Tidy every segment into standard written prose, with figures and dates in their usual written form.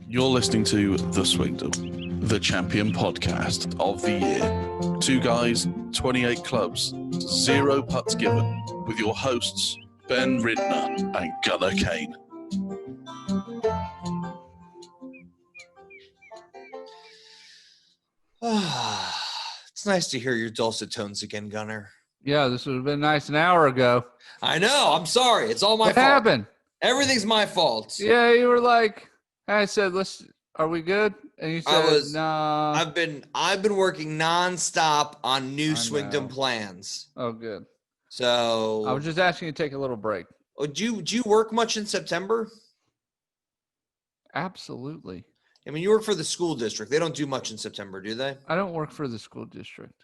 You're listening to The Swingdom, the champion podcast of the year. 2 guys, 28 clubs, 0 putts given, with your hosts, Ben Ridner and Gunnar Kane. It's nice to hear your dulcet tones again, Gunnar. Yeah, this would have been nice an hour ago. I know. I'm sorry. It's all my fault. What happened? Everything's my fault. Yeah, you were like, I said, are we good? And you said, nah. I've been working nonstop on new Swingdom plans. Oh, good. So I was just asking you to take a little break. Oh, do you work much in September? Absolutely. I mean, you work for the school district. They don't do much in September, do they? I don't work for the school district.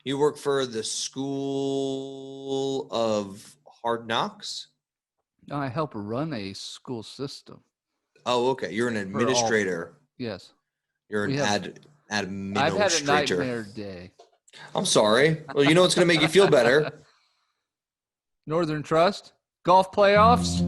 You work for the School of Hard Knocks? No, I help run a school system. Oh, okay. You're an administrator. Yes. You're an administrator. I've had a nightmare day. I'm sorry. Well, you know what's going to make you feel better? Northern Trust, golf playoffs.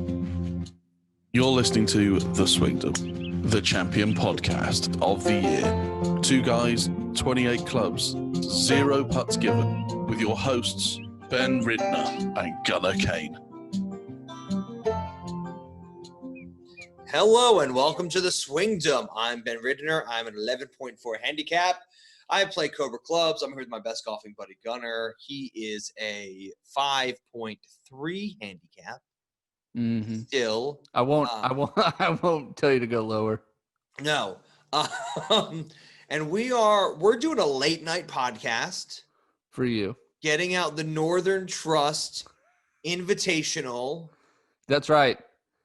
You're listening to The Swingdom, the champion podcast of the year. 2 guys, 28 clubs, 0 putts given, with your hosts, Ben Ridner and Gunnar Kane. Hello and welcome to the Swingdom. I'm Ben Ridner. I'm an 11.4 handicap. I play Cobra Clubs. I'm here with my best golfing buddy Gunnar. He is a 5.3 handicap. Mm-hmm. Still, I won't tell you to go lower. No. And we're doing a late night podcast for you. Getting out the Northern Trust Invitational. That's right.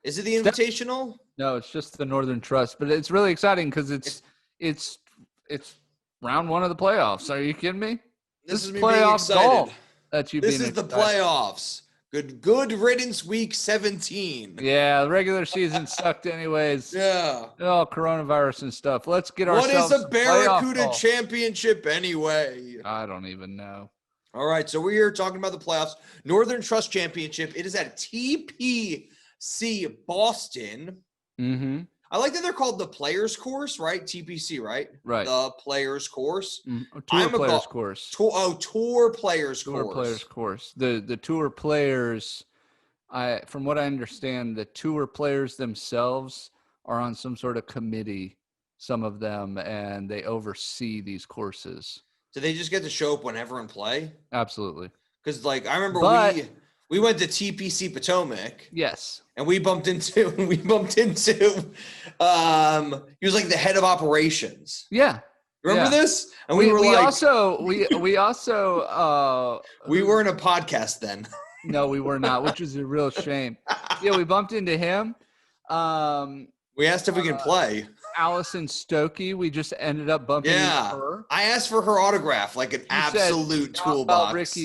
Is it the Invitational? No, it's just the Northern Trust, but it's really exciting because it's round 1 of the playoffs. Are you kidding me? This is me playoff golf. This is the playoffs. Good riddance week 17. Yeah, the regular season sucked anyways. Yeah. Oh, coronavirus and stuff. Let's get ourselves. What is a Barracuda championship anyway? I don't even know. All right, so we're here talking about the playoffs. Northern Trust Championship. It is at TPC Boston. Mm-hmm. I like that they're called the Players Course, right? TPC, right? Right. The Players Course. Tour Players Course. Tour Players Course. Tour Players Course. The Tour Players, from what I understand, the Tour Players themselves are on some sort of committee, some of them, and they oversee these courses. Do they just get to show up whenever and play? Absolutely. Because, I remember we went to TPC Potomac. Yes. And we bumped into he was like the head of operations. Yeah. Remember this? And we were we like also we we were in a podcast then. No, we were not, which is a real shame. Yeah, we bumped into him. We asked if we can play. Allison Stokey, we just ended up bumping into her. I asked for her autograph, like an absolute toolbox.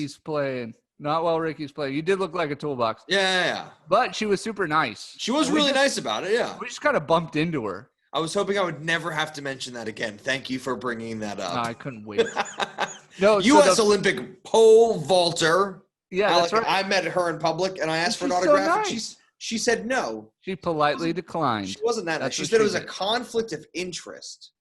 Not while Ricky's playing. You did look like a toolbox. Yeah. But she was super nice. She was really nice about it, yeah. We just kind of bumped into her. I was hoping I would never have to mention that again. Thank you for bringing that up. No, I couldn't wait. No, U.S. Olympic pole vaulter. Yeah, that's right. I met her in public, and I asked for an autograph, so nice. And she said no. She politely declined. She wasn't that nice. She said it was a conflict of interest.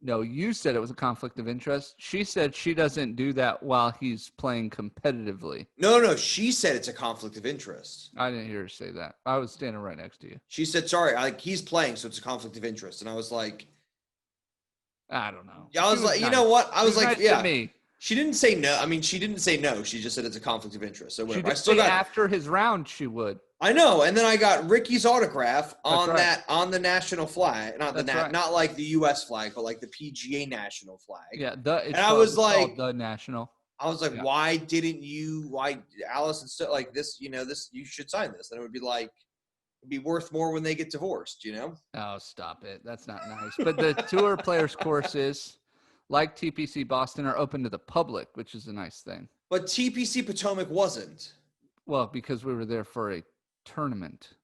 No, you said it was a conflict of interest. She said she doesn't do that while he's playing competitively. No. She said it's a conflict of interest. I didn't hear her say that. I was standing right next to you. She said, sorry, he's playing, so it's a conflict of interest. And I was like, I don't know. Yeah, I was like, nice. You know what? I was like, nice yeah. To me. She didn't say no. I mean, she didn't say no. She just said it's a conflict of interest. So whatever. She did say after his round she would. I know, and then I got Ricky's autograph on on the national flag, not like the U.S. flag, but like the PGA national flag. Yeah, and I was like, the national. I was like, why Allison like this? This you should sign this, and it would be like it'd be worth more when they get divorced. Oh, stop it! That's not nice. But the Tour Players courses, like TPC Boston, are open to the public, which is a nice thing. But TPC Potomac wasn't. Well, because we were there for a tournament.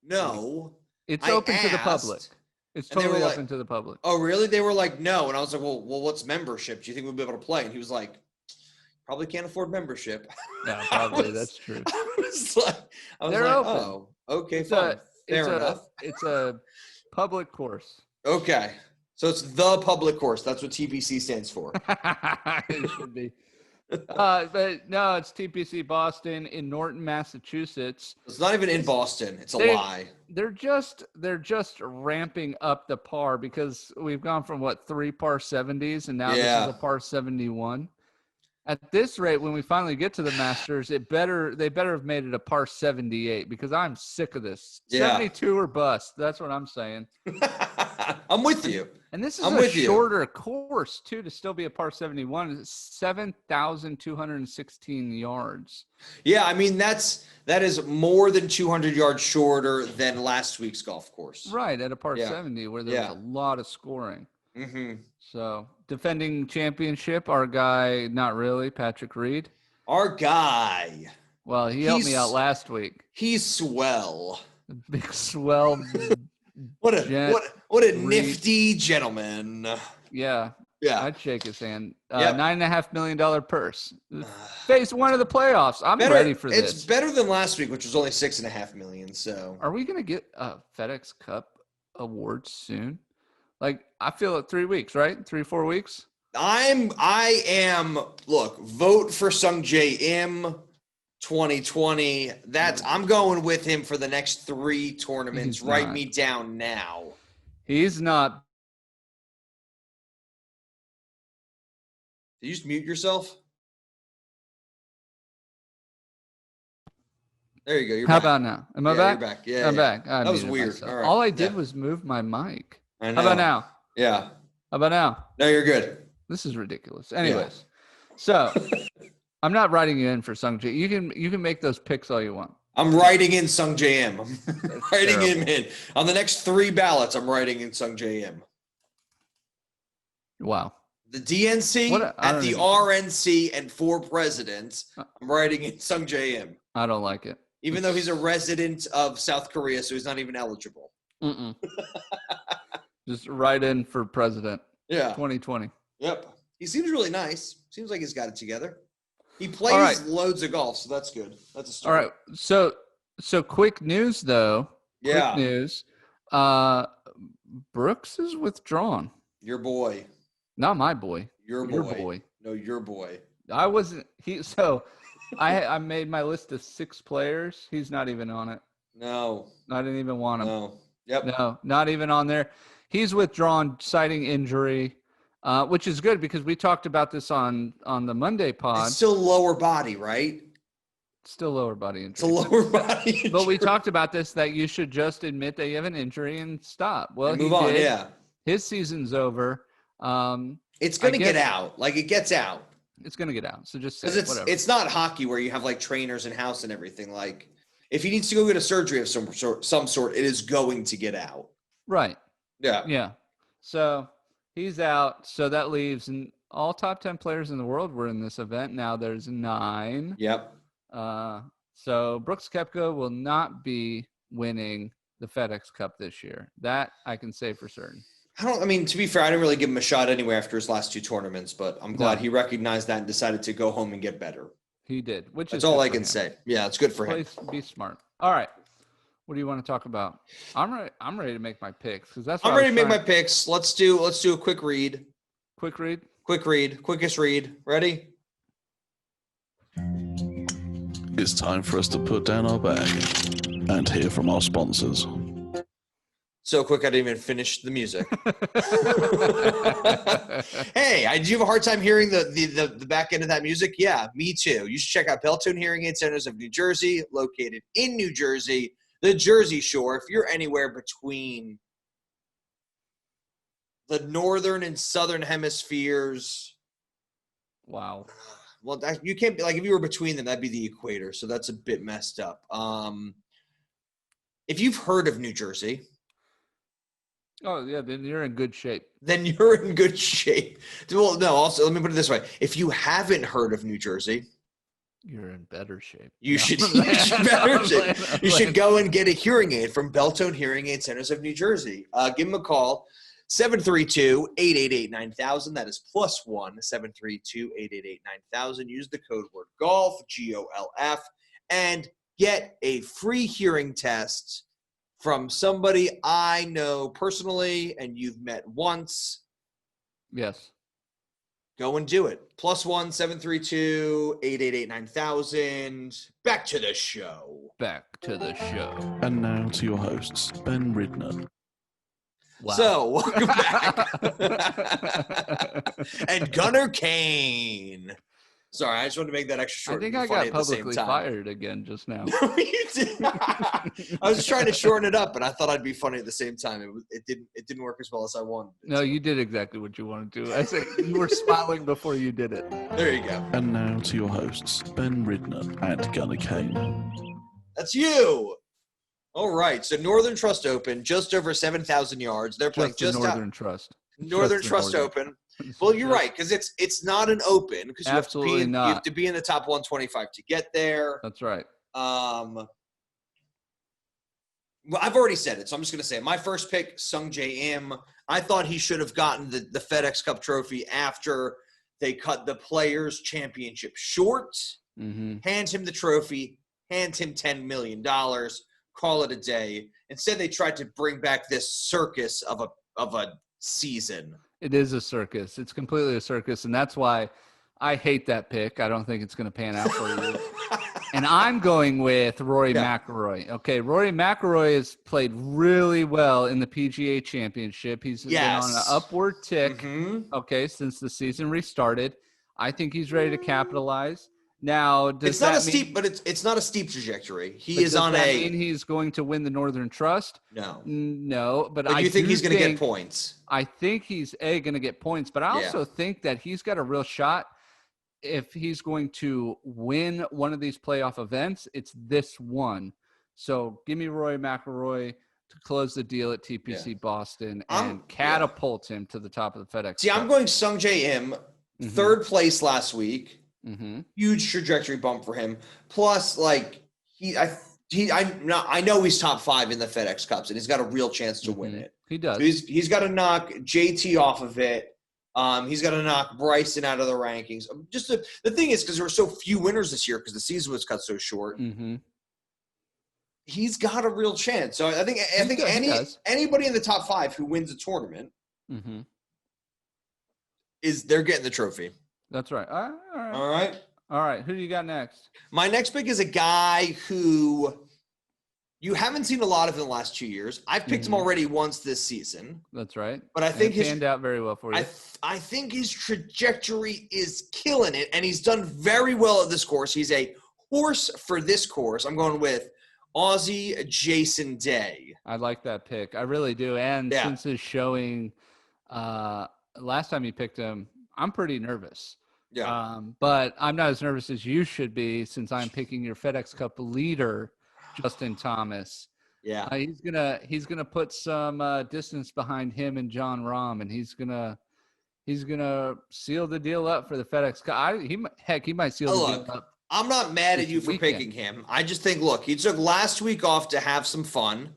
No. It's open to the public. It's totally open to the public. Oh, really? They were like, no. And I was like, well, what's membership? Do you think we'll be able to play? And he was like, probably can't afford membership. Yeah, probably. That's true. I was like, oh, okay, fine. Fair enough. It's a public course. Okay. So it's the public course. That's what TPC stands for. It should be. But no, it's TPC Boston in Norton, Massachusetts. It's not even in Boston. It's a They- lie. They're just ramping up the par because we've gone from 3 par 70s and now this is a par 71. At this rate, when we finally get to the Masters, they better have made it a par 78 because I'm sick of this. Yeah. 72 or bust. That's what I'm saying. I'm with you. And this is I'm a with you. shorter course too to still be a par 71. It's 7,216 yards. Yeah, I mean that is more than 200 yards shorter than last week's golf course. Right, at a par Yeah. 70 where there was a lot of scoring. Mm-hmm. So, defending championship, our guy, not really, Patrick Reed. Our guy. Well, he helped me out last week. He's swell. Big swell. What a Reed. nifty gentleman. Yeah. Yeah. I'd shake his hand. Yep. $9.5 million purse. Phase 1 of the playoffs. I'm ready for this. It's better than last week, which was only $6.5 million. So, Are we going to get a FedEx Cup award soon? Like, I feel it 3 weeks, right? 3-4 weeks. I am. Look, vote for Sung J M 2020. I'm going with him for the next 3 tournaments. He's Write not. me down now. He's not. Did you just mute yourself? There you go. You're How back. about now? Am I Yeah, back? You're back. Yeah, I'm yeah. back. I That was muted weird. myself. All right. All I did Yeah. was move my mic. I know. How about now? Yeah. How about now? No, you're good. This is ridiculous. Anyways, so I'm not writing you in for Sung J. You can make those picks all you want. I'm writing in Sung J M. I'm writing him terrible. in. On the next 3 ballots, I'm writing in Sung J M. Wow. The DNC, I at don't the even- RNC, and 4 presidents, I'm writing in Sung J M. I don't like it. Even though he's a resident of South Korea, so he's not even eligible. Mm-mm. Just write in for president Yeah. 2020. Yep. He seems really nice. Seems like he's got it together. He plays right. loads of golf, so that's good. That's a All start. right. So quick news though. Yeah. Quick news. Brooks is withdrawn. Your boy. Not my boy. Your boy. Your boy. No, your boy. I wasn't. I made my list of 6 players. He's not even on it. No. I didn't even want him. No. Yep. No, not even on there. He's withdrawn, citing injury, which is good because we talked about this on the Monday pod. It's still lower body, right? Still lower body It's a injury. lower body injury. But we talked about this, that you should just admit that you have an injury and stop. Well, And move he on, did. yeah. His season's over. It's going to guess- get out. Like, it gets out. It's going to get out. So just say Because whatever. it's not hockey where you have, like, trainers in house and everything. Like, if he needs to go get a surgery of some sort, it is going to get out. Right. Yeah. Yeah. So he's out. So that leaves all top 10 players in the world were in this event. Now there's 9. Yep. So Brooks Koepka will not be winning the FedEx Cup this year. That I can say for certain. I mean, to be fair, I didn't really give him a shot anyway after his last 2 tournaments, but I'm glad he recognized that and decided to go home and get better. He did, which That's is all good I for can him. say. Yeah, it's good for him. Please be smart. All right. What do you want to talk about? I'm ready to make my picks because that's what I'm ready to make my picks. Let's do a quick read. quick read. Quickest read. Ready? It's time for us to put down our bag and hear from our sponsors. So quick, I didn't even finish the music. Hey, do you have a hard time hearing the back end of that music? Yeah, me too. You should check out Beltone Hearing Aid Centers of New Jersey, located in New Jersey, the Jersey Shore. If you're anywhere between the northern and southern hemispheres, Wow. well, you can't be like if you were between them, that'd be the equator. So that's a bit messed up. If you've heard of New Jersey, Oh yeah, then you're in good shape. then you're in good shape. Well, no, also, let me put it this way. If you haven't heard of New Jersey, You're in better shape. you No. should, I'm playing. you should go and get a hearing aid from Beltone Hearing Aid Centers of New Jersey. Give them a call, 732-888-9000. That is +1, 732-888-9000. Use the code word GOLF, GOLF, and get a free hearing test from somebody I know personally and you've met once. Yes. Go and do it. +1 732-888-9000. Back to the show. Back to the show. And now to your hosts, Ben Ridner. Wow. So, welcome back. And Gunnar Kane. Sorry, I just wanted to make that extra short. I think I got publicly fired again just now. You did. I was just trying to shorten it up, but I thought I'd be funny at the same time. It didn't work as well as I wanted. No, you did exactly what you wanted to. I said you were smiling before you did it. There you go. And now to your hosts, Ben Ridner and Gunnar Kane. That's you. All right. So Northern Trust Open, just over 7,000 yards. They're playing Just the Northern Trust. Northern Trust Open. Well, you're right, because it's not an open, because you have to be in the top 125 to get there. That's right. Well, I've already said it, so I'm just going to say it. My first pick, Sung Jae Im. I thought he should have gotten the FedEx Cup trophy after they cut the Players' Championship short. Mm-hmm. Hand him the trophy. Hand him $10 million. Call it a day. Instead, they tried to bring back this circus of a season. It is a circus. It's completely a circus, and that's why I hate that pick. I don't think it's going to pan out for you. And I'm going with Rory McIlroy. Okay, Rory McIlroy has played really well in the PGA Championship. He's been on an upward tick, okay, since the season restarted. I think he's ready to capitalize. Now, it's not it's not a steep trajectory. Does that mean he's going to win the Northern Trust? No, but I think he's going to get points. I think he's going to get points, but I also think that he's got a real shot. If he's going to win one of these playoff events, it's this one. So give me Rory McIlroy to close the deal at TPC Boston and catapult him to the top of the FedEx. See, I'm going Sung Jae Im, third place last week. Mm-hmm. Huge trajectory bump for him. Plus, like I know he's top 5 in the FedEx Cups, and he's got a real chance to win it. He does. So he's got to knock JT off of it. He's got to knock Bryson out of the rankings. Just the thing is, because there were so few winners this year, because the season was cut so short. Mm-hmm. He's got a real chance. So I think anybody in the top 5 who wins a tournament they're getting the trophy. That's right. All right. Who do you got next? My next pick is a guy who you haven't seen a lot of in the last 2 years. I've picked him already once this season. That's right. But I think it panned out very well for you. I think his trajectory is killing it, and he's done very well at this course. He's a horse for this course. I'm going with Aussie Jason Day. I like that pick. I really do. And since his showing last time you picked him, I'm pretty nervous. Yeah. But I'm not as nervous as you should be, since I'm picking your FedEx Cup leader, Justin Thomas. Yeah. He's gonna put some distance behind him and John Rahm, and he's gonna seal the deal up for the FedEx Cup. He might seal the deal up. I'm not mad at you for picking him. I just think, he took last week off to have some fun.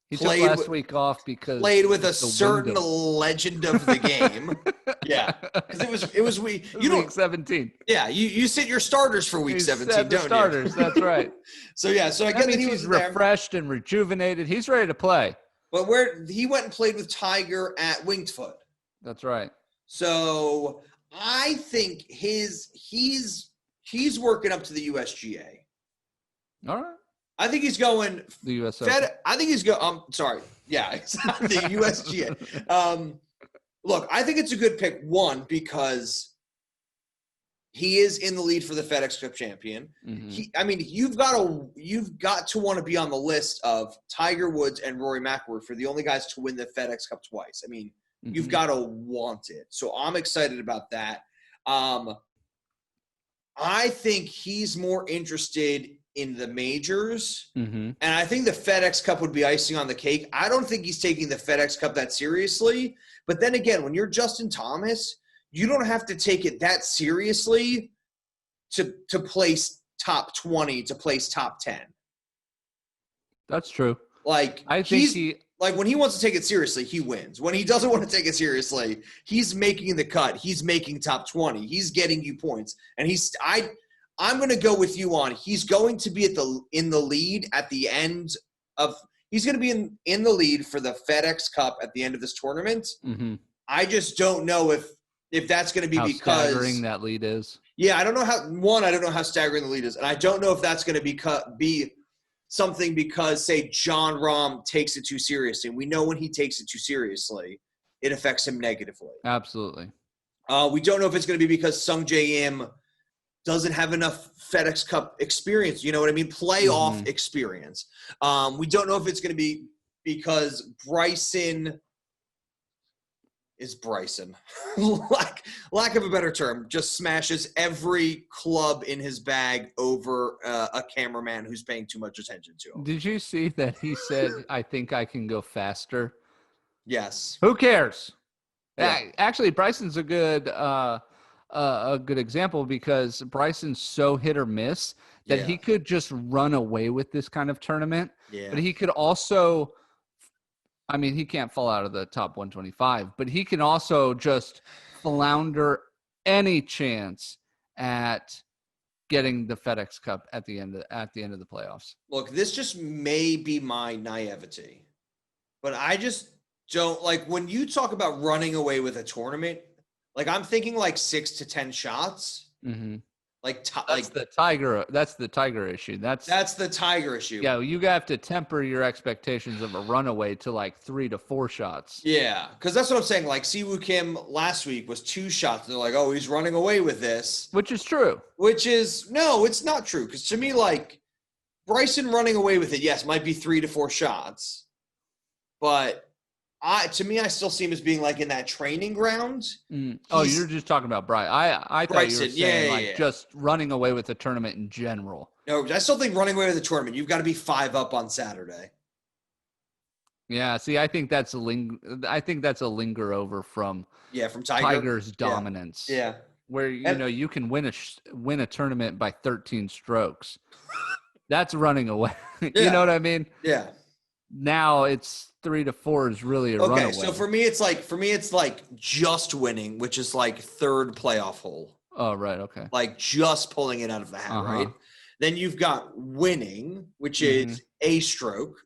He took last week off because played with a certain legend of the game. Because it was week 17. Yeah, you sit your starters for week 17, don't starters, you? That's right. So I get that he was refreshed and rejuvenated. He's ready to play. But where he went and played with Tiger at Winged Foot. That's right. So I think he's working up to the USGA. All right. I think he's going the US Open. I think he's going. Sorry. Yeah, the USGA. Look, I think it's a good pick. One, because he is in the lead for the FedEx Cup champion. Mm-hmm. You've got to want to be on the list of Tiger Woods and Rory McIlroy for the only guys to win the FedEx Cup twice. You've got to want it. So I'm excited about that. I think he's more interested in the majors. Mm-hmm. And I think the FedEx Cup would be icing on the cake. I don't think he's taking the FedEx Cup that seriously. But then again, when you're Justin Thomas, you don't have to take it that seriously to place top 20, to place top 10. That's true. Like, I think when he wants to take it seriously, he wins. When he doesn't want to take it seriously, he's making the cut. He's making top 20. He's getting you points. And I'm going to go with you on. He's going to be in the lead at the end of. he's going to be in the lead for the FedEx Cup at the end of this tournament. Mm-hmm. I just don't know if that's going to be How because staggering that lead is. Yeah, I don't know I don't know how staggering the lead is, and I don't know if that's going to be something because, say, John Rahm takes it too seriously. And we know when he takes it too seriously, it affects him negatively. Absolutely. We don't know if it's going to be because Sung Jae Im doesn't have enough FedEx Cup experience. You know what I mean? Playoff experience. We don't know if it's going to be because Bryson is Bryson. lack of a better term, just smashes every club in his bag over a cameraman who's paying too much attention to him. Did you see that he said, I think I can go faster? Yes. Who cares? Yeah. Actually, Bryson's a good example because Bryson's so hit or miss that he could just run away with this kind of tournament. Yeah. But he could also, I mean, he can't fall out of the top 125, but he can also just flounder any chance at getting the FedEx Cup at the end of the playoffs. Look, this just may be my naivety, but I just don't like when you talk about running away with a tournament. Like I'm thinking like 6 to 10 shots. Mm-hmm. That's the Tiger. That's the Tiger issue. That's the Tiger issue. Yeah, you have to temper your expectations of a runaway to like 3 to 4 shots. Yeah, because that's what I'm saying. Like Siwoo Kim last week was 2 shots. They're like, oh, he's running away with this, which is true. No, it's not true. Because to me, like Bryson running away with it, yes, might be 3 to 4 shots, but to me, I still see him as being like in that training ground. Oh, you're just talking about Bryson. I thought Bryson, you were saying just running away with the tournament in general. No, I still think running away with the tournament, you've got to be 5 up on Saturday. Yeah, see, I think that's a linger over from Tiger's dominance. Yeah. Where you can win a tournament by 13 strokes. That's running away. You know what I mean? Yeah. Now it's 3 to 4 is really a runaway. Okay, so for me it's like just winning, which is like third playoff hole. Oh, right, okay. Like just pulling it out of the hat, right? Then you've got winning, which is a stroke.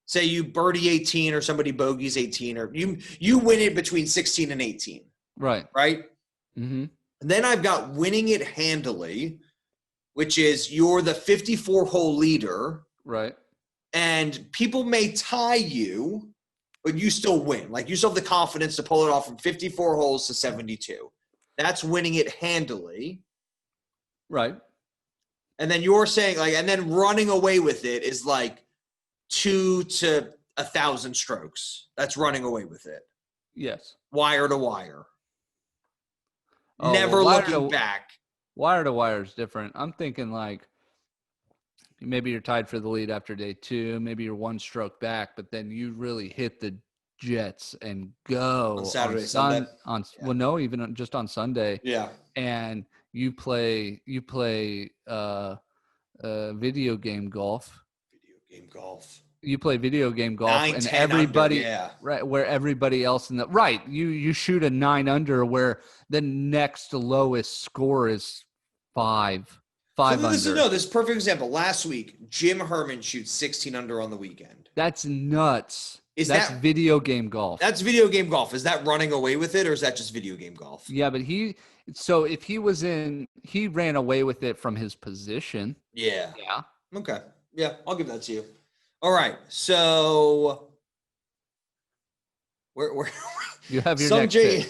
Say you birdie 18 or somebody bogeys 18, or you win it between 16 and 18. Right. Right? And then I've got winning it handily, which is you're the 54-hole leader. Right. And people may tie you, but you still win. Like you still have the confidence to pull it off from 54 holes to 72. That's winning it handily. Right. And then you're saying and then running away with it is like 2 to 1,000 strokes. That's running away with it. Yes. Wire to wire. Oh, Never looking back. Wire to wire is different. I'm thinking like maybe you're tied for the lead after day 2. Maybe you're 1 stroke back, but then you really hit the jets and go on Saturday, Sunday. Well, no, even just on Sunday. Yeah. And you play video game golf. You play video game golf, 9, and 10 everybody, under, right, where everybody else you shoot a 9 under, where the next lowest score is 5 under. This is perfect example. Last week, Jim Herman shoots 16 under on the weekend. That's nuts. That's video game golf. That's video game golf. Is that running away with it, or is that just video game golf? Yeah, but he ran away with it from his position. Yeah. Yeah. Okay. Yeah, I'll give that to you. All right. So where you have your next pick.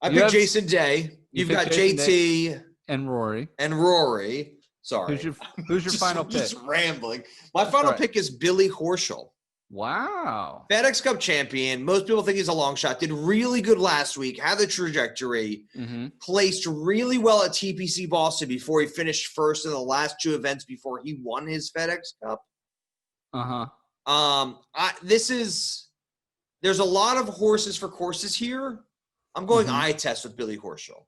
I picked Jason Day. You've got JT and Rory. Sorry. Who's your final pick? Just rambling. My final pick is Billy Horschel. Wow. FedEx Cup champion. Most people think he's a long shot. Did really good last week. Had the trajectory. Placed really well at TPC Boston before he finished first in the last 2 events before he won his FedEx Cup. There's a lot of horses for courses here. I'm going eye test with Billy Horschel.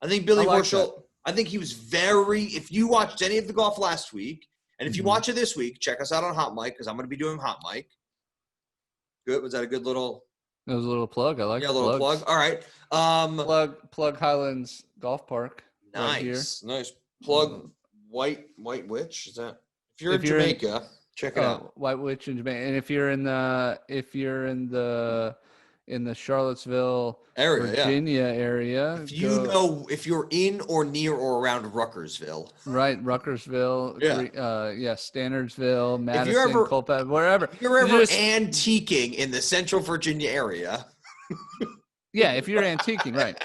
I think Billy Horschel, I think he was if you watched any of the golf last week, and if you watch it this week, check us out on Hot Mic, because I'm going to be doing Hot Mic. Good. Was that a good little? That was a little plug. I like. Yeah, a little plug. All right. Plug Highlands Golf Park. Nice, right here. Nice. Plug White Witch. Is that if you're in Jamaica? Check it out. White Witch in Jamaica. And if you're in the Charlottesville, Area, Virginia area, if you're in or near or around Ruckersville. Right, Ruckersville, Standardsville, Madison, Colpatt, wherever. If you're ever antiquing in the Central Virginia area. Yeah, if you're antiquing, right.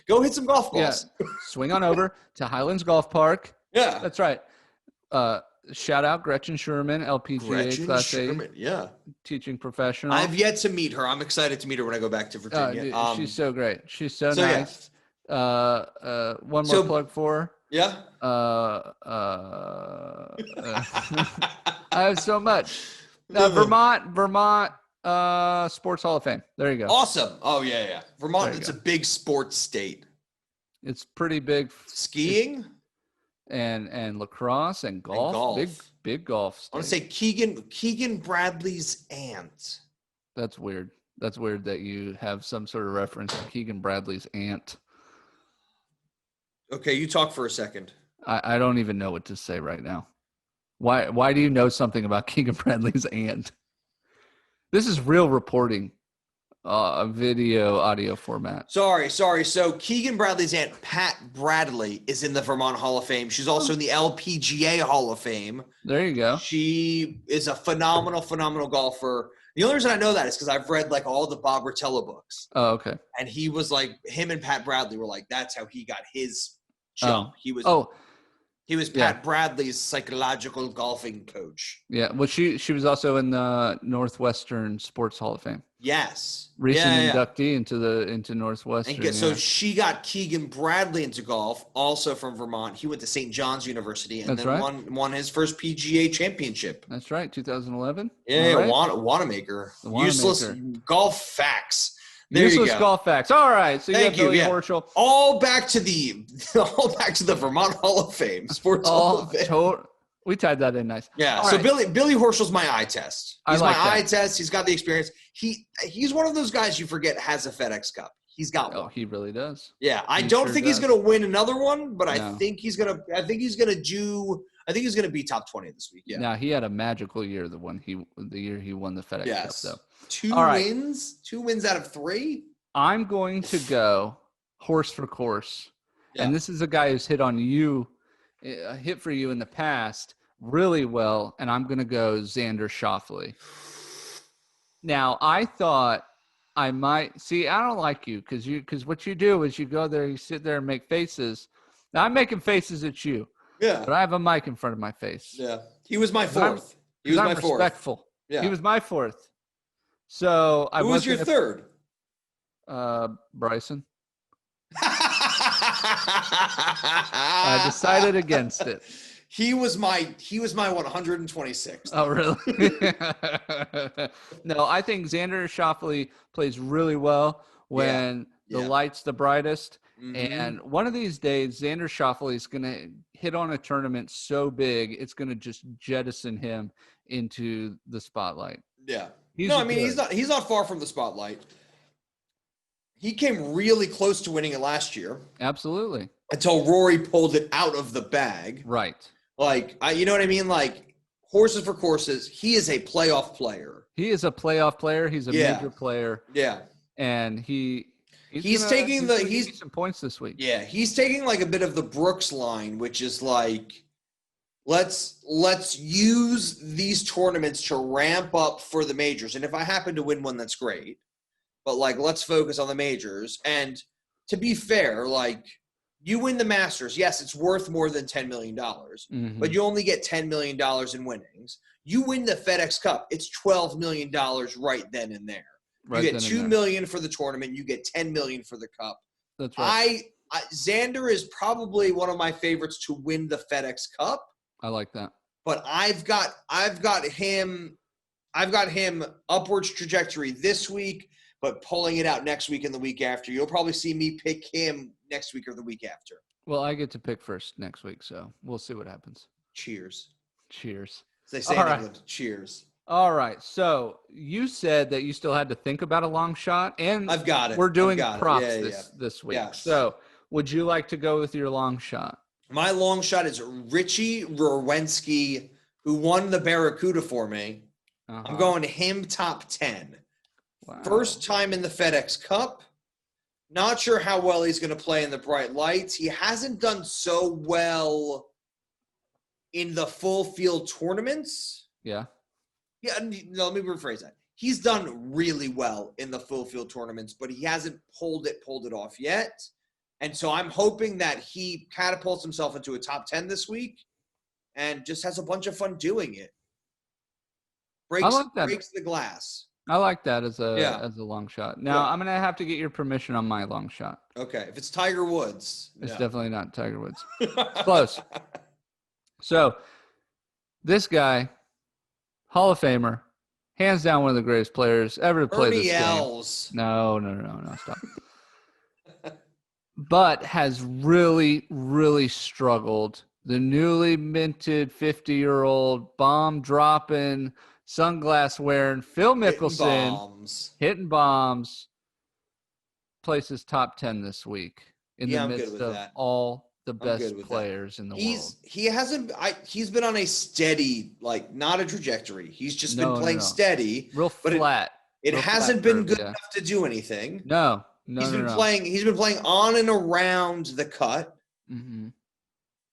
Go hit some golf balls. Yeah. Swing on over to Highlands Golf Park. Yeah. That's right. Shout out Gretchen Sherman, LPGA Class A teaching professional. I've yet to meet her. I'm excited to meet her when I go back to Virginia. Dude, she's so great. She's so nice. Yeah. One more plug for her. Yeah. I have so much. Vermont Sports Hall of Fame. There you go. Awesome. Oh yeah. Vermont, it's a big sports state. It's pretty big. Skiing and lacrosse and golf. Big golf state. I want to say Keegan Bradley's aunt. That's weird. That's weird that you have some sort of reference to Keegan Bradley's aunt. Okay, you talk for a second. I don't even know what to say right now. Why do you know something about Keegan Bradley's aunt? This is real reporting, video, audio format. Sorry. So Keegan Bradley's aunt, Pat Bradley, is in the Vermont Hall of Fame. She's also in the LPGA Hall of Fame. There you go. She is a phenomenal golfer. The only reason I know that is because I've read like all the Bob Rotella books. Oh, okay. And he was like, him and Pat Bradley were like, that's how he got his jump. He was Pat Bradley's psychological golfing coach. Yeah. Well, she was also in the Northwestern Sports Hall of Fame. Yes. Recent inductee into Northwestern. And so she got Keegan Bradley into golf, also from Vermont. He went to St. John's University and won his first PGA championship. That's right, 2011. Yeah, right? Wanamaker. Useless golf facts. Useless golf facts. All right. So Thank you have you. Billy Horschel. All back to the Vermont Hall of Fame, Sports Hall of Fame. We tied that in nice. Yeah. All so right. Billy Horschel's my eye test. He's eye test. He's got the experience. He's one of those guys you forget has a FedEx Cup. He's got one. Oh, he really does. Yeah. I don't think he's going to win another one, but I think he's going to be top 20 this week. Yeah. Now he had a magical year. The year he won the FedEx Cup. So 2 wins. 2 wins out of 3. I'm going to go horse for course, and this is a guy who's hit for you in the past really well, and I'm going to go Xander Schauffele. Now, I thought I might see. I don't like you because what you do is you go there, you sit there and make faces. Now I'm making faces at you. Yeah, but I have a mic in front of my face. Yeah, he was my fourth. He was my fourth. Respectful. Yeah, he was my fourth. So who was your third? Bryson. I decided against it. He was my 126th. Oh, really? No, I think Xander Schauffele plays really well when the light's the brightest. Mm-hmm. And one of these days, Xander Schauffele is going to hit on a tournament so big, it's going to just jettison him into the spotlight. Yeah. He's not far from the spotlight. He came really close to winning it last year. Absolutely. Until Rory pulled it out of the bag. Right. You know what I mean? Like, horses for courses, he is a playoff player. He is a playoff player. He's a major player. Yeah. And he's taking some points this week. Yeah. He's taking like a bit of the Brooks line, which is like, let's use these tournaments to ramp up for the majors. And if I happen to win one, that's great. But like, let's focus on the majors. And to be fair, like, you win the Masters. Yes, it's worth more than $10 million, but you only get $10 million in winnings. You win the FedEx Cup. It's $12 million right then and there. You get $2 million for the tournament. You get $10 million for the Cup. That's right. Xander is probably one of my favorites to win the FedEx Cup. I like that. But I've got him upwards trajectory this week, but pulling it out next week and the week after. You'll probably see me pick him next week or the week after. Well, I get to pick first next week, so we'll see what happens. Cheers. Cheers. As they say in England, cheers. All right. So you said that you still had to think about a long shot, and I've got it. We're doing props this week. Yes. So would you like to go with your long shot? My long shot is Richie Rowensky who won the Barracuda for me. Uh-huh. I'm going him top 10. Wow. First time in the FedEx Cup. Not sure how well he's going to play in the bright lights. He hasn't done so well in the full field tournaments. Yeah. Yeah, no, let me rephrase that. He's done really well in the full field tournaments, but he hasn't pulled it off yet. And so I'm hoping that he catapults himself into a top 10 this week and just has a bunch of fun doing it. Breaks the glass. I like that as a long shot. Now, I'm going to have to get your permission on my long shot. Okay. If it's Tiger Woods. It's definitely not Tiger Woods. It's close. So, this guy, Hall of Famer, hands down one of the greatest players ever to play this game. No, stop. But has really, really struggled. The newly minted 50-year-old bomb-dropping, sunglass wearing Phil Mickelson, hitting bombs, places top 10 this week in the midst of all the best players in the world. He's been on a steady, not a trajectory. He's just been playing steady. Real flat. It hasn't been good enough to do anything. He's been playing on and around the cut. Mm-hmm.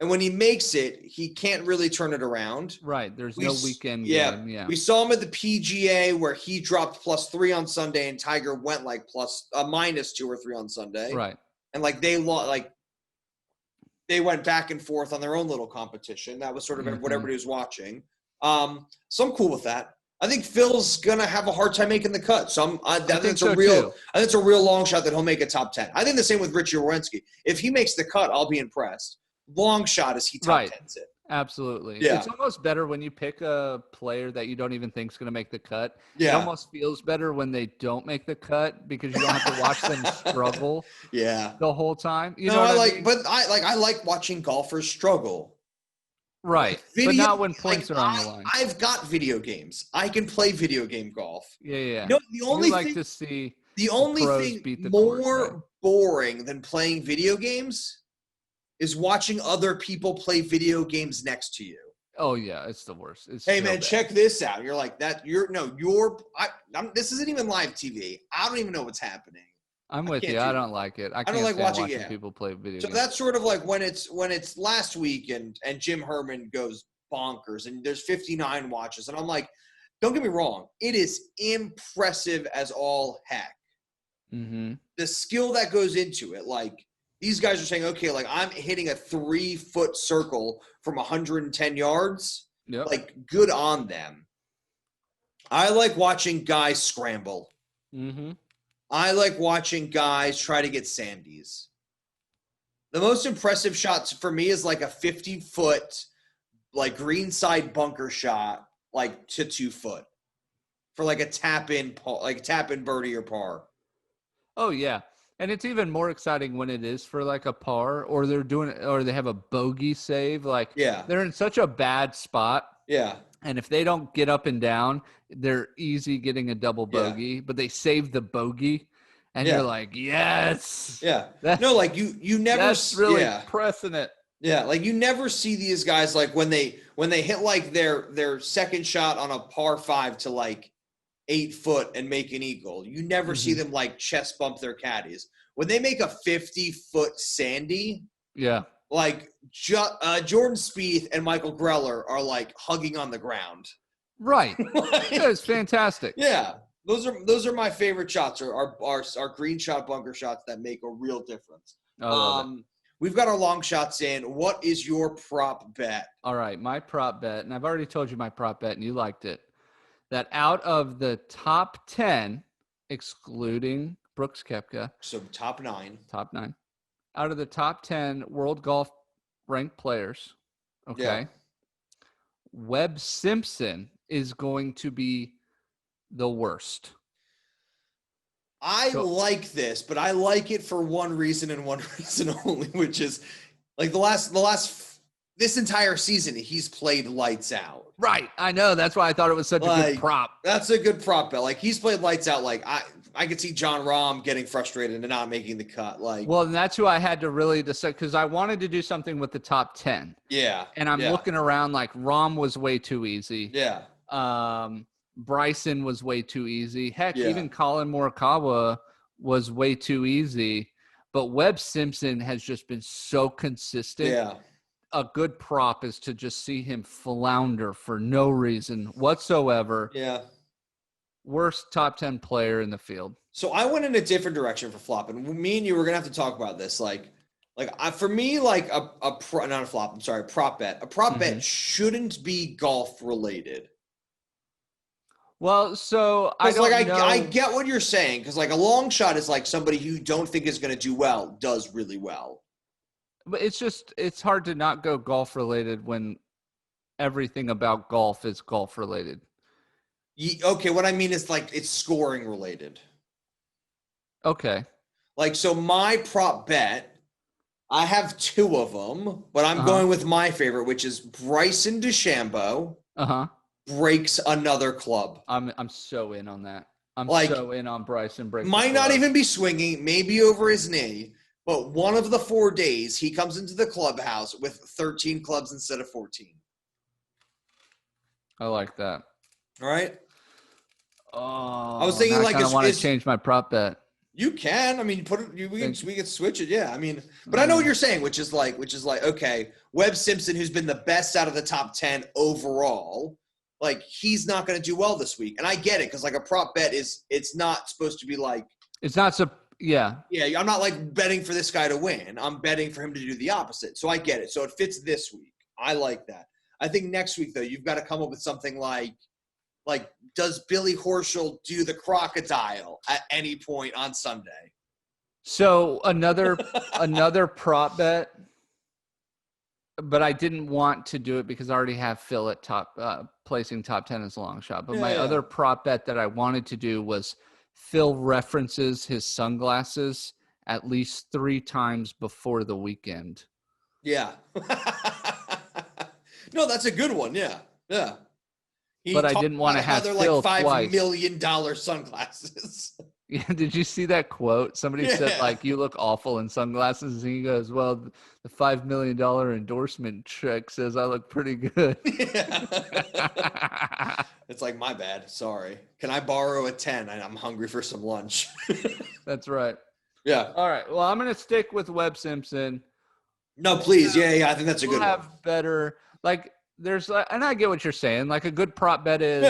And when he makes it, he can't really turn it around. Right. There's no weekend game. Yeah. We saw him at the PGA where he dropped +3 on Sunday and Tiger went -2 or 3 on Sunday. Right. And they went back and forth on their own little competition. That was sort of what everybody was watching. So I'm cool with that. I think Phil's gonna have a hard time making the cut. So I think it's a real long shot that he'll make a top 10. I think the same with Richie Wawrinski. If he makes the cut, I'll be impressed. Long shot is he top 10s it. Absolutely. Yeah. It's almost better when you pick a player that you don't even think is going to make the cut. Yeah. It almost feels better when they don't make the cut because you don't have to watch them struggle the whole time. You know what I mean? But I like watching golfers struggle. Right. But not when points are on the line. I've got video games. I can play video game golf. Yeah. No, the only to see the only thing more boring than playing video games is watching other people play video games next to you. Oh yeah, it's the worst. Hey man, check this out. You're like that. This isn't even live TV. I don't even know what's happening. I'm with you. I don't like it. I don't like watching people play video games. So that's sort of like when it's last week and Jim Herman goes bonkers and there's 59 watches and I'm like, don't get me wrong, it is impressive as all heck. Mm-hmm. The skill that goes into it, these guys are saying, okay, I'm hitting a 3-foot circle from 110 yards. Yep. Good on them. I like watching guys scramble. Mm-hmm. I like watching guys try to get sandies. The most impressive shots for me is a 50-foot, greenside bunker shot, to 2 foot for a tap-in birdie or par. Oh, yeah. And it's even more exciting when it is for a par or they have a bogey save. They're in such a bad spot. Yeah. And if they don't get up and down, they're easy getting a double bogey, but they save the bogey. And you're like, yes. Yeah. You never. That's really pressing it. Yeah. You never see these guys when they hit their second shot on a par 5 to 8 foot and make an eagle. You never see them chest bump their caddies. When they make a 50-foot sandy, yeah, Jordan Spieth and Michael Greller are hugging on the ground. Right. It's fantastic. Yeah. Those are my favorite shots are green shot bunker shots that make a real difference. We've got our long shots in. What is your prop bet? All right, my prop bet, and I've already told you my prop bet and you liked it. That out of the top 10, excluding Brooks Koepka. So top 9. Top 9. Out of the top 10 world golf ranked players, okay, yeah. Webb Simpson is going to be the worst. I like this, but I like it for one reason and one reason only, which is this entire season, he's played lights out. Right. I know. That's why I thought it was such a good prop. That's a good prop bet. He's played lights out. I could see John Rahm getting frustrated and not making the cut. Like, well, and that's who I had to really decide because I wanted to do something with the top 10. yeah. And I'm looking around like Rahm was way too easy. Yeah. Bryson was way too easy. Heck, Yeah. even Colin Morikawa was way too easy. But Webb Simpson has just been so consistent. Yeah. A good prop is to just see him flounder for no reason whatsoever. Yeah. Worst top 10 player in the field. So I went in a different direction for flop, and me and you were gonna have to talk about this. For me, like not a flop. I'm sorry, prop bet. A prop bet shouldn't be golf related. Well, so I don't know. I get what you're saying because like a long shot is like somebody who you don't think is gonna do well does really well. But it's hard to not go golf related when everything about golf is golf related. Okay, what I mean is like it's scoring related. Okay. Like, so my prop bet, I have two of them, but I'm going with my favorite, which is Bryson DeChambeau breaks another club. I'm so in on that. I'm like, so in on Bryson breaking. Might not even be swinging, maybe over his knee, but one of the 4 days he comes into the clubhouse with 13 clubs instead of 14. I like that. All right. Oh, I was thinking like I want to change my prop bet. You can. I mean, we can switch it. Yeah. I mean, but I know what you're saying, which is like, okay, Webb Simpson, who's been the best out of the top 10 overall, like he's not going to do well this week. And I get it. Cause like a prop bet it's not supposed to be like, it's not so, yeah. Yeah. I'm not like betting for this guy to win. I'm betting for him to do the opposite. So I get it. So it fits this week. I like that. I think next week though, you've got to come up with something like, does Billy Horschel do the crocodile at any point on Sunday? So another prop bet, but I didn't want to do it because I already have Phil at placing top 10 as a long shot. But my other prop bet that I wanted to do was Phil references his sunglasses at least 3 times before the weekend. Yeah. No, that's a good one. Yeah. Yeah. But I didn't want to have Phil like $5 twice. million sunglasses. Yeah, did you see that quote? Somebody said, like, you look awful in sunglasses. And he goes, well, the $5 million endorsement check says I look pretty good. Yeah. It's like, my bad. Sorry. Can I borrow a 10? I'm hungry for some lunch. That's right. Yeah. All right. Well, I'm going to stick with Webb Simpson. No, please. Yeah. I think that's a good one. Have better, like, there's, and I get what you're saying. Like a good prop bet is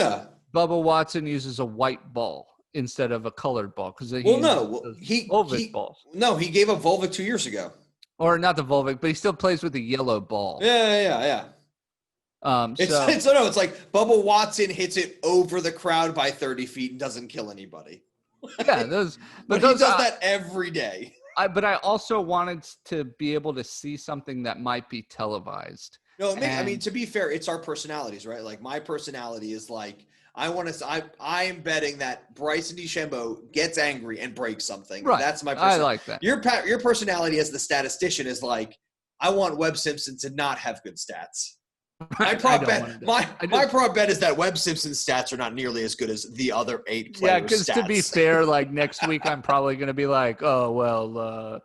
Bubba Watson uses a white ball instead of a colored ball because he Volvic balls. No, he gave up Volvic 2 years ago. Or not the Volvic, but he still plays with a yellow ball. Yeah. It's like Bubba Watson hits it over the crowd by 30 feet and doesn't kill anybody. Yeah, but he does that every day. But I also wanted to be able to see something that might be televised. No, I mean, to be fair, it's our personalities, right? Like my personality is like, I am betting that Bryson DeChambeau gets angry and breaks something. Right. That's my personality. I like that. Your personality as the statistician is like, I want Webb Simpson to not have good stats. My prop bet is that Webb Simpson's stats are not nearly as good as the other 8 players' Yeah, because stats. to be fair, like next week I'm probably going to be like, oh, well,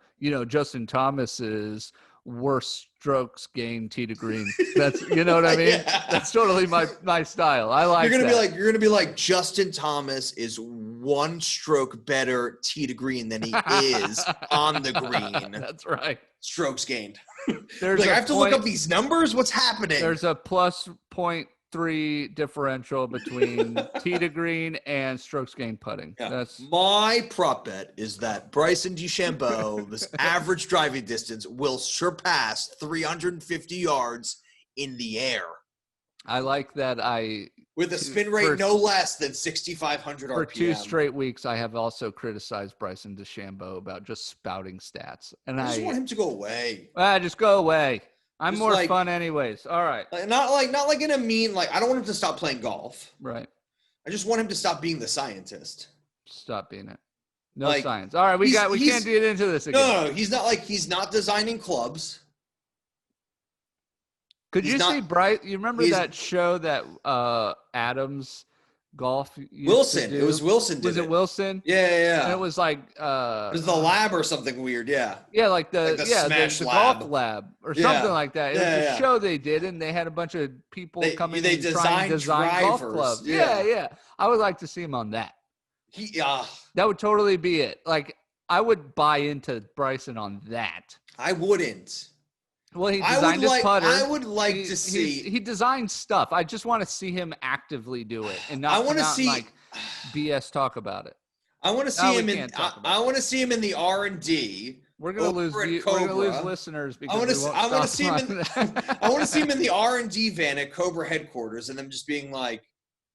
Justin Thomas's worst strokes gained tee to green. That's what I mean. Yeah. That's totally my style. I like. You're gonna be like Justin Thomas is 1 stroke better tee to green than he is on the green. That's right. Strokes gained. There's I have to look up these numbers. What's happening? There's a plus 0.3 differential between tee to green and strokes gained putting. Yeah. That's my prop bet is that Bryson DeChambeau's average driving distance will surpass 350 yards in the air. I like that. With a spin rate no less than 6,500 RPM. For 2 straight weeks, I have also criticized Bryson DeChambeau about just spouting stats, and I just want him to go away. Just go away. I'm just more fun, anyways. All right. Not like in a mean like. I don't want him to stop playing golf. Right. I just want him to stop being the scientist. Stop being it. No science. All right, we can't get into this again. No, he's not designing clubs. Could you see Bryce? You remember that show that Adams Golf used to Wilson. do. It was Wilson. Was it Wilson? Yeah. And it was like it was the lab or something weird. Yeah. Yeah, like the the Smash golf Lab. lab or Yeah. something like that. It was a show they did, and they had a bunch of people come in and try and design golf clubs. Yeah. I would like to see him on that. That would totally be it. Like, I would buy into Bryson on that. I wouldn't. Well, he designed his putter. I would like to see. He designed stuff. I just want to see him actively do it and not come out and like BS talk about it. I want to see him in. I want to see him in the R&D. We're gonna lose. We're gonna lose listeners because I want to see him. I want to see him in the R&D van at Cobra headquarters, and them just being like,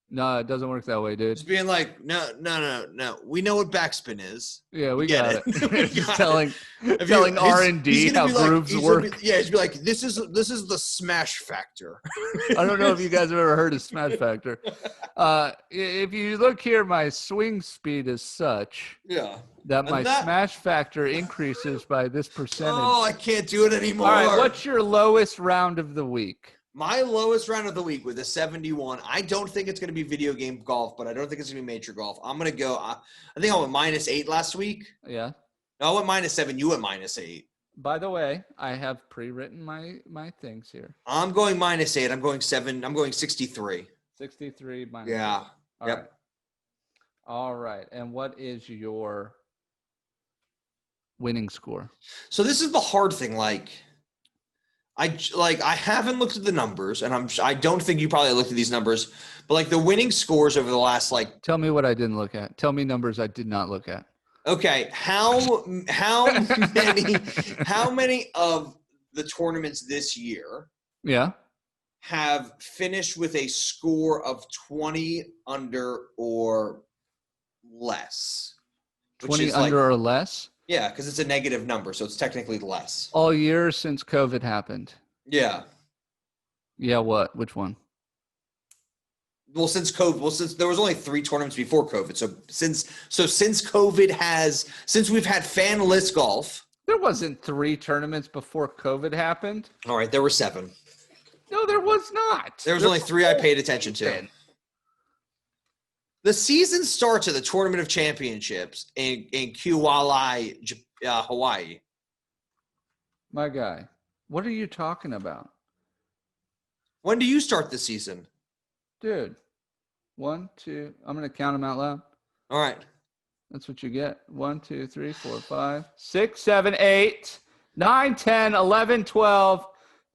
"No, it doesn't work that way, dude." Just being like, "No. We know what backspin is. Yeah, we got it." Just telling R&D how grooves work. He's be like, "This is the smash factor." I don't know if you guys have ever heard of smash factor. If you look here, my swing speed is such that my smash factor increases by this percentage. Oh, I can't do it anymore. All right, what's your lowest round of the week? My lowest round of the week with a 71. I don't think it's going to be video game golf, but I don't think it's going to be major golf. I'm going to go. I think I went -8 last week. Yeah. No, I went -7. You went -8. By the way, I have pre-written my things here. I'm going -8. I'm going 7. I'm going 63. 63 minus. Yeah. 8. Yep. All right. And what is your winning score? So this is the hard thing. I haven't looked at the numbers, and I don't think you probably looked at these numbers, but like the winning scores over the last Tell me what I didn't look at. Tell me numbers I did not look at. Okay, how many of the tournaments this year have finished with a score of 20 under or less? 20 under or less? Yeah, because it's a negative number, so it's technically less. All year since COVID happened. Yeah. Yeah, what? Which one? Well, since there was only 3 tournaments before COVID. So since we've had fanless golf. There wasn't 3 tournaments before COVID happened. All right, there were 7. No, there was not. There was only 3 I paid attention to. The season starts at the Tournament of Championships in Kauai, Hawaii. My guy, what are you talking about? When do you start the season? Dude, 1, 2, I'm going to count them out loud. All right. That's what you get. 1, 2, 3, 4, 5, 6, 7, 8, 9, 10, 11, 12,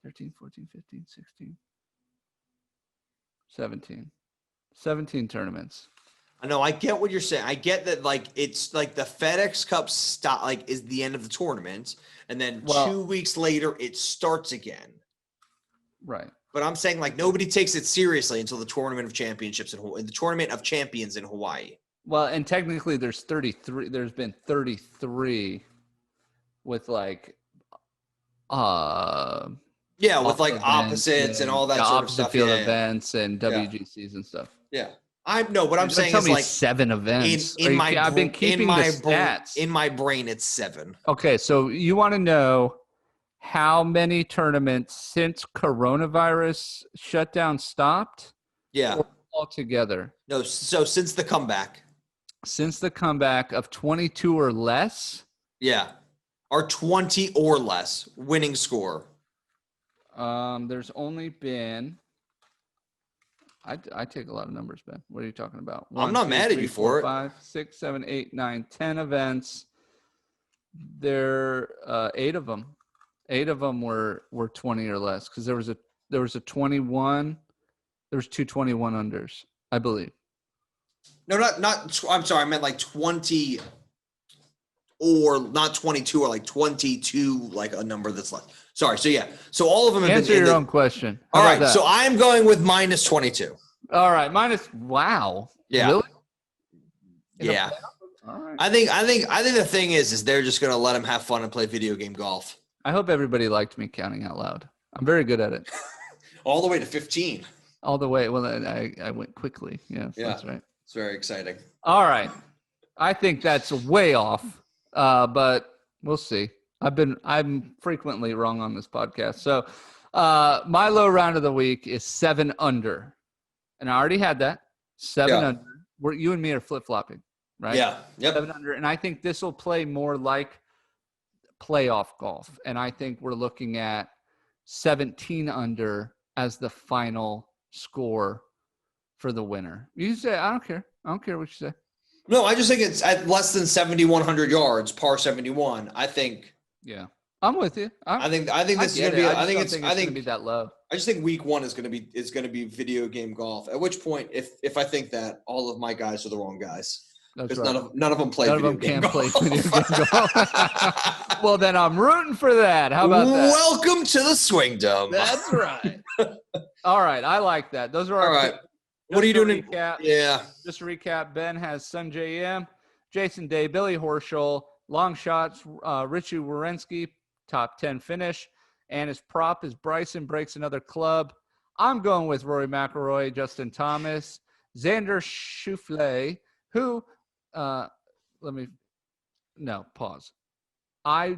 13, 14, 15, 16, 17. 17 tournaments. I know. I get what you're saying. I get that, it's like the FedEx Cup is the end of the tournament, and then 2 weeks later it starts again. Right. But I'm saying nobody takes it seriously until the Tournament of Championships in the Tournament of Champions in Hawaii. Well, and technically there's 33. There's been 33 with with opposites and all that sort of stuff. Opposite field events and WGCs and stuff. Yeah. I know what I'm saying is 7 events. I've been keeping the stats. In my brain, it's 7. Okay, so you want to know how many tournaments since coronavirus shutdown stopped? Yeah. Or altogether? No, so since the comeback. Since the comeback of 22 or less? Yeah. Or 20 or less winning score. There's only been... I take a lot of numbers, Ben. What are you talking about? I'm not mad at you for it. 5, 6, 7, 8, 9, 10 events. There 8 of them. 8 of them were 20 or less because there was a 21. There was 2 21 unders, I believe. No, not. I'm sorry. I meant 20 or not 22 or 22, a number that's less. Sorry. So yeah. So all of them have answer been your own question. All right. So I'm going with -22. All right. Wow. Yeah. Really? Yeah. All right. I think the thing is they're just going to let him have fun and play video game golf. I hope everybody liked me counting out loud. I'm very good at it. All the way to 15. All the way. Well, I went quickly. Yes, yeah. That's right. It's very exciting. All right. I think that's way off, but we'll see. I'm frequently wrong on this podcast. So my low round of the week is 7 under. And I already had that. 7 Yeah. under. You and me are flip-flopping, right? Yeah. Yep. 7 under. And I think this will play more like playoff golf. And I think we're looking at 17 under as the final score for the winner. You say, I don't care. I don't care what you say. No, I just think it's at less than 7,100 yards, par 71. I think. Yeah, I'm with you. I think this is going to be. I think it's going to be that low. I just think week 1 is going to be video game golf. At which point, if I think that, all of my guys are the wrong guys. Because none of them play video game golf. Play video game golf. Well, then I'm rooting for that. How about that? Welcome to the Swingdom. That's right. All right, I like that. Those are our. All right. What are you doing? Yeah. Just to recap, Ben has Sanjay M, Jason Day, Billy Horschel, long shots, Richie Wierenski, top 10 finish, and his prop is Bryson breaks another club. I'm going with Rory McIlroy, Justin Thomas, Xander Schauffele, who, pause. I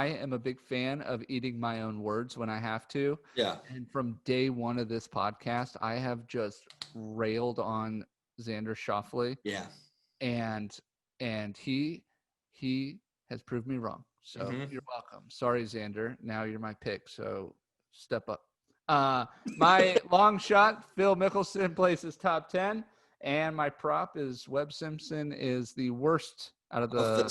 am a big fan of eating my own words when I have to. Yeah. And from day one of this podcast, I have just railed on Xander Schauffele. Yeah. And he has proved me wrong. So you're welcome. Sorry, Xander. Now you're my pick. So step up. My long shot, Phil Mickelson places top 10. And my prop is Webb Simpson is the worst out of the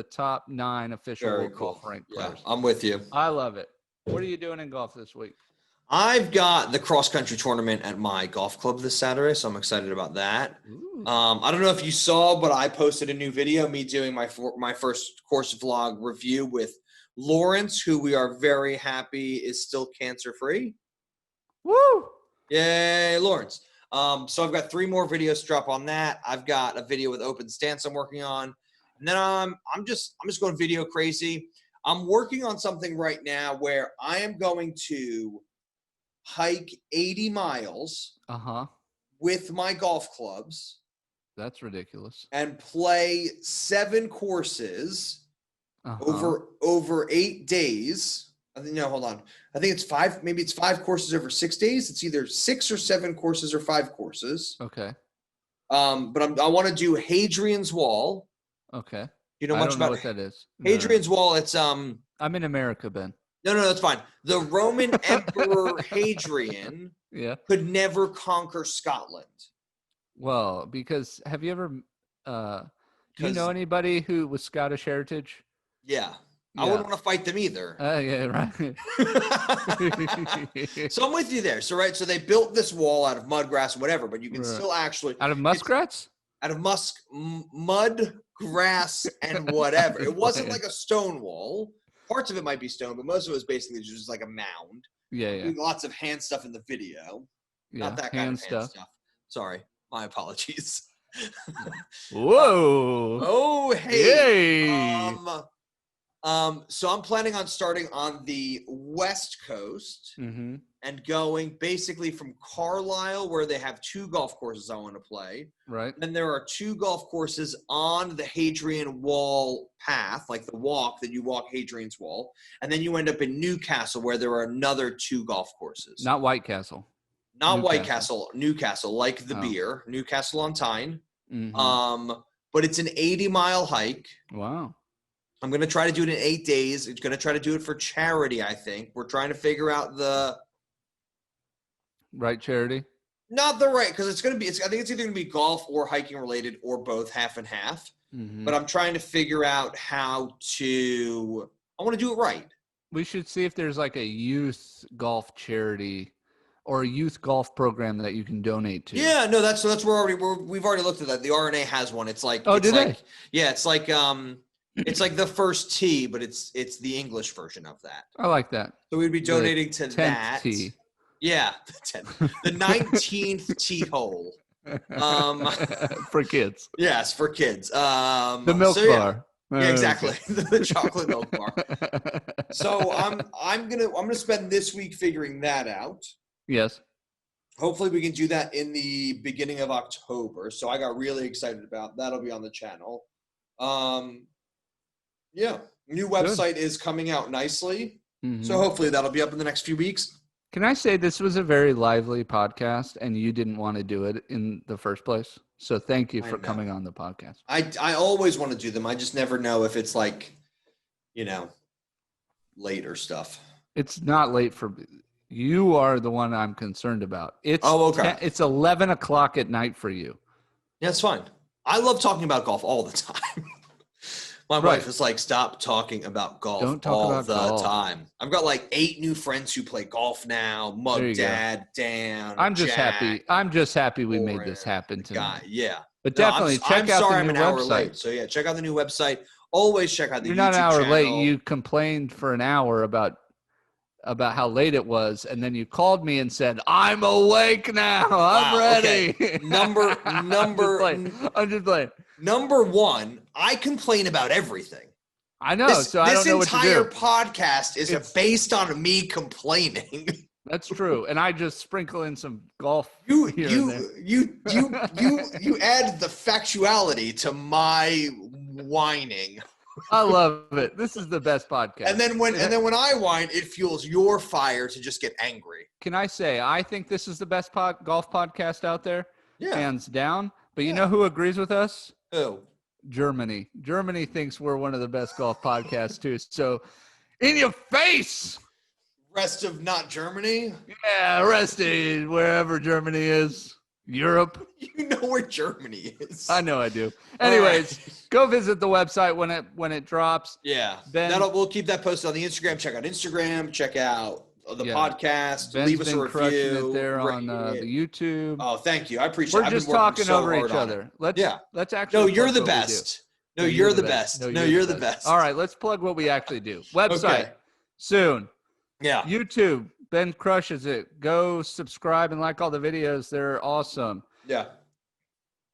top 9 official World Golf Rank players. Yeah, I'm with you. I love it. What are you doing in golf this week? I've got the cross country tournament at my golf club this Saturday, so I'm excited about that. I don't know if you saw, but I posted a new video, me doing my first course vlog review with Lawrence, who we are very happy is still cancer free. Woo! Yay, Lawrence. So I've got 3 more videos to drop on that. I've got a video with open stance I'm working on. And then I'm just going video crazy. I'm working on something right now where I am going to hike 80 miles with my golf clubs. That's ridiculous. And play 7 courses over 8 days. Hold on. I think it's 5. Maybe it's 5 courses over 6 days. It's either 6 or 7 courses or 5 courses. Okay. But I want to do Hadrian's Wall. Okay. You know much about what that is? Hadrian's Wall? It's I'm in America, Ben. No, that's fine. The Roman Emperor Hadrian could never conquer Scotland. Well, because have you ever do you know anybody who was Scottish heritage? Yeah. I wouldn't want to fight them either. Yeah, right. So I'm with you there. So they built this wall out of mud, grass, and whatever, but you can still actually out of muskrats? Out of mud, grass, and whatever. It wasn't like a stone wall. Parts of it might be stone, but most of it was basically just like a mound. Yeah. Lots of hand stuff in the video. Not that kind of hand stuff. Sorry. My apologies. Whoa. Oh, hey. Yay. So I'm planning on starting on the West Coast and going basically from Carlisle, where they have 2 golf courses I want to play. Right. Then there are 2 golf courses on the Hadrian Wall path, like the walk that you walk Hadrian's Wall. And then you end up in Newcastle, where there are another 2 golf courses. Not White Castle. Not White Castle, Newcastle, like the beer, Newcastle on Tyne. But it's an 80-mile hike. Wow. I'm going to try to do it in 8 days. It's going to try to do it for charity, I think. We're trying to figure out the right charity. Not the right, because it's going to be, I think it's either going to be golf or hiking related or both, half and half. But I'm trying to figure out I want to do it right. We should see if there's like a youth golf charity or a youth golf program that you can donate to. Yeah, no, that's we've already looked at that. The RNA has one. It's like, they? Yeah, it's like the first tee, but it's the English version of that. I like that. So we'd be donating to that. Tee. Yeah, the 19th tee hole. For kids. Yes, for kids. The milk bar. Yeah, exactly. The chocolate milk bar. So I'm gonna spend this week figuring that out. Yes. Hopefully we can do that in the beginning of October. So I got really excited about that'll be on the channel. Yeah. New website is coming out nicely. So hopefully that'll be up in the next few weeks. Can I say this was a very lively podcast and you didn't want to do it in the first place? So thank you I for know. coming on the podcast. I always want to do them. I just never know if it's like, late or stuff. It's not late for you. Are the one I'm concerned about. It's okay. It's 11 o'clock at night for you. Yeah, it's fine. I love talking about golf all the time. My wife is like, stop talking about golf Don't talk all about the golf. time. I've got like 8 new friends who play golf now. Mug Dad, Dan, I'm just Jack, happy. I'm just happy we Warren, made this happen tonight. Yeah. But definitely check out the new I'm an hour website. late. So yeah, check out the new website. Always check out the You're YouTube not an hour channel. late. You complained for an hour about how late it was, and then you called me and said, "I'm awake now. I'm ready." Okay. I'm just playing. Number 1, I complain about everything. I know. So I don't know what to do. This entire podcast is based on me complaining. That's true, and I just sprinkle in some golf. You add the factuality to my whining. I love it. This is the best podcast. And then when I whine, it fuels your fire to just get angry. Can I say I think this is the best golf podcast out there, hands down. But you know who agrees with us? Who? Germany. Germany thinks we're one of the best golf podcasts too. So, in your face. Rest of not Germany? Yeah, rest of wherever Germany is. Europe. You know where Germany is. I know I do. Anyways, go visit the website when it drops. Yeah. Ben, we'll keep that posted on the Instagram. Check out Instagram. Check out the podcast. Ben's leave us a review. Crushing it there on the YouTube. Oh, thank you. I appreciate it. We're just talking over each other. Let's actually. No, you're the best. No, you're the best. No, you're the best. All right, let's plug what we actually do. Website soon. Yeah. YouTube. Ben crushes it. Go subscribe and like all the videos. They're awesome. Yeah.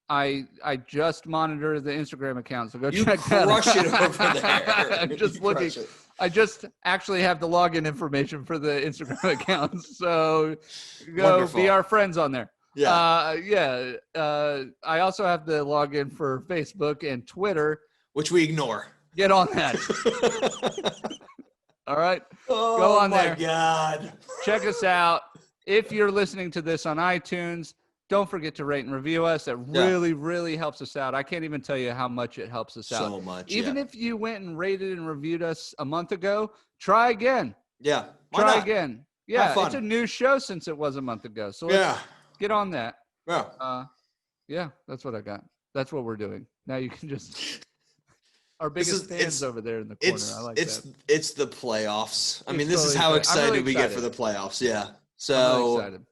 I just monitor the Instagram account, so go check that out. You crush it over there. I'm just looking. I just actually have the login information for the Instagram account, so go be our friends on there. Yeah. I also have the login for Facebook and Twitter, which we ignore. Get on that. All right. Go on there. Oh, my God. Check us out. If you're listening to this on iTunes, don't forget to rate and review us. That really, really helps us out. I can't even tell you how much it helps us out. So much. Even if you went and rated and reviewed us a month ago, try again. Yeah. Try again. Yeah. It's a new show since it was a month ago. So let's get on that. Yeah. That's what I got. That's what we're doing. Now you can just... Our biggest fans over there in the corner. I like that. It's the playoffs. I mean, this is how excited we get for the playoffs. Yeah. So. I'm really excited.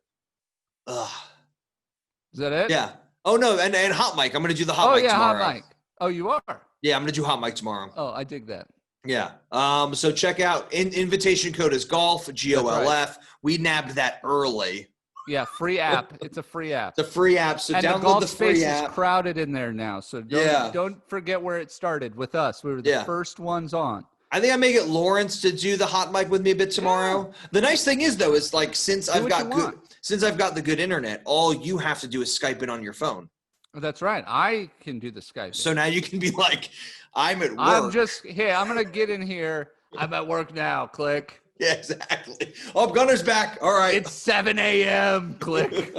Is that it? Yeah. Oh no, and hot mic. I'm gonna do the hot mic tomorrow. Hot mic. Oh, you are? Yeah, I'm gonna do hot mic tomorrow. Oh, I dig that. Yeah. So check out invitation code is golf GOLF. Right. We nabbed that early. Yeah, free app. It's a free app. It's a free app. So and download the free app. Is crowded in there now. So don't forget where it started with us. We were the first ones on. I think I may get Lawrence to do the hot mic with me a bit tomorrow. Yeah. The nice thing is though, is like since I've got the good internet, all you have to do is Skype in on your phone. That's right. I can do the Skype. So now you can be like, I'm at work. I'm gonna get in here. I'm at work now. Click. Yeah, exactly. Oh, Gunner's back. All right. It's 7 a.m. Click.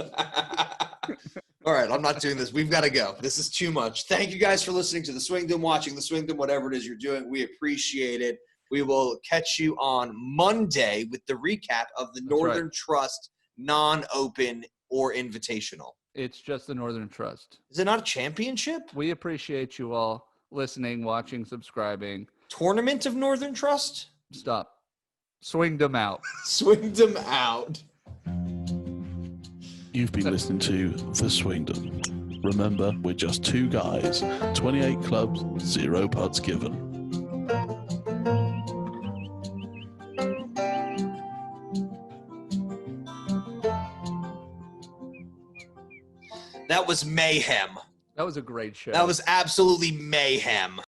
All right, I'm not doing this. We've got to go. This is too much. Thank you guys for listening to the Swingdom, watching the Swingdom, whatever it is you're doing. We appreciate it. We will catch you on Monday with the recap of the Northern Trust non-open or invitational. It's just the Northern Trust. Is it not a championship? We appreciate you all listening, watching, subscribing. Tournament of Northern Trust? Stop. Swingdom out. Swingdom out. You've been listening to The Swingdom. Remember, we're just 2 guys, 28 clubs, 0 putts given. That was mayhem. That was a great show. That was absolutely mayhem.